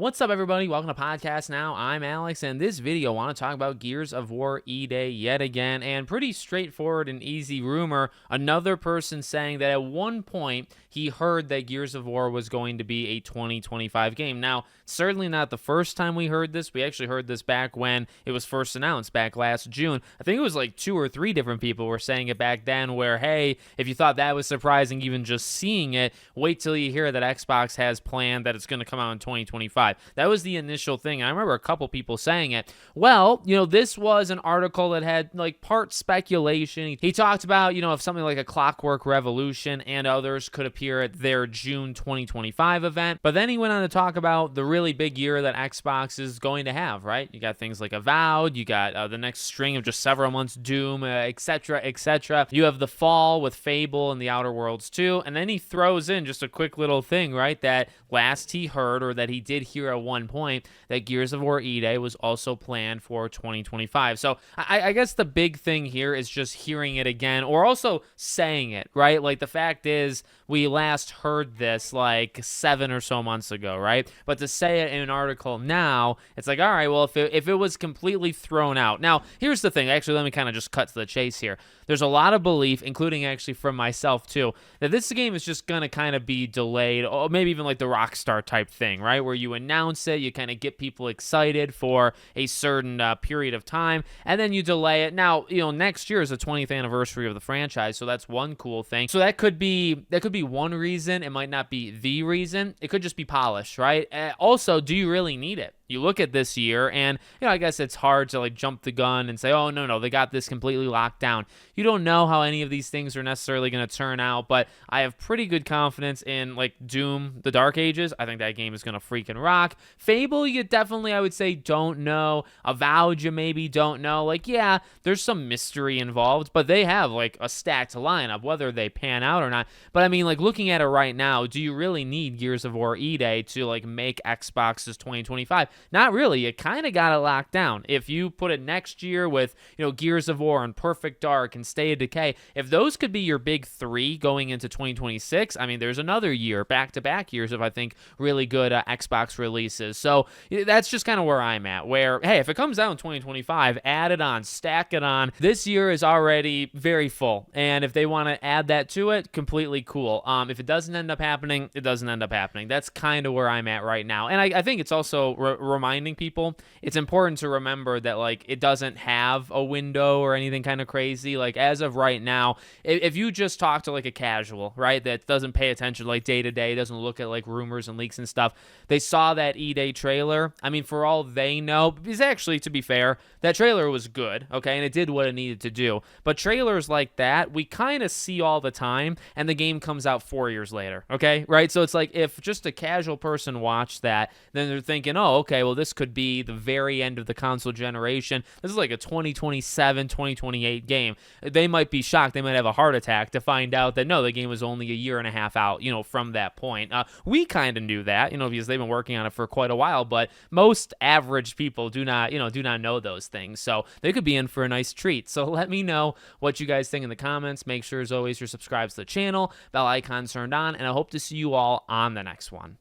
What's up, everybody? Welcome to Podcast Now. I'm Alex, and this video I want to talk about Gears of War E-Day yet again, and pretty straightforward and easy rumor. Another person saying that at one point he heard that Gears of War was going to be a 2025 game. Now, certainly not the first time we heard this. We actually heard this back when it was first announced back last June. I think it was like 2 or 3 different people were saying it back then where, hey, if you thought that was surprising, even just seeing it, wait till you hear that Xbox has planned that it's going to come out in 2025. That was the initial thing. I remember a couple people saying it. Well, this was an article that had like part speculation. He talked about, if something like a Clockwork Revolution and others could appear at their June 2025 event. But then he went on to talk about the really big year that Xbox is going to have, right? You got things like Avowed, you got the next string of just several months, Doom, etc., etc. You have the fall with Fable and the Outer Worlds 2. And then he throws in just a quick little thing, right? That last he heard, or that he did hear at one point, that Gears of War E-Day was also planned for 2025. So I guess the big thing here is just hearing it again, or also saying it, right? Like, the fact is, we last heard this like 7 or so months ago, right? But to say it in an article now, it's like, all right, well, if it was completely thrown out. Now, here's the thing. Actually, let me kind of just cut to the chase here. There's a lot of belief, including actually from myself too, that this game is just going to kind of be delayed, or maybe even like the Rockstar type thing, right? Where you announce it, you kind of get people excited for a certain period of time, and then you delay it. Now, next year is the 20th anniversary of the franchise, so that's one cool thing. So that could be one reason. It might not be the reason. It could just be polish, right? Also, do you really need it? You look at this year, and I guess it's hard to like jump the gun and say, oh, no, they got this completely locked down. You don't know how any of these things are necessarily going to turn out, but I have pretty good confidence in like Doom, The Dark Ages. I think that game is going to freaking rock. Fable, you definitely, I would say, don't know. Avowed, you maybe don't know. Like, yeah, there's some mystery involved, but they have like a stacked lineup, whether they pan out or not. But I mean, like, looking at it right now, do you really need Gears of War E-Day to like make Xbox's 2025? Not really. You kind of got it locked down. If you put it next year with, Gears of War and Perfect Dark and State of Decay, if those could be your big 3 going into 2026, I mean, there's another year, back-to-back years of, I think, really good Xbox releases. So that's just kind of where I'm at, where, hey, if it comes out in 2025, add it on, stack it on. This year is already very full, and if they want to add that to it, completely cool. If it doesn't end up happening, it doesn't end up happening. That's kind of where I'm at right now. And I think it's also reminding people, it's important to remember that like it doesn't have a window or anything kind of crazy. Like, as of right now, if you just talk to like a casual, right, that doesn't pay attention like day to day, doesn't look at like rumors and leaks and stuff, they saw that E-Day trailer. I mean, for all they know, because actually, to be fair, that trailer was good, okay, and it did what it needed to do. But trailers like that, we kind of see all the time, and the game comes out 4 years later, okay, right? So it's like, if just a casual person watched that, then they're thinking, oh, okay, well, this could be the very end of the console generation. This is like a 2027, 2028 game. They might be shocked. They might have a heart attack to find out that, no, the game was only a year and a half out, from that point. We kind of knew that, because they've been working on it for quite a while, but most average people do not know those things. So they could be in for a nice treat. So let me know what you guys think in the comments. Make sure, as always, you're subscribed to the channel, bell icon turned on, and I hope to see you all on the next one.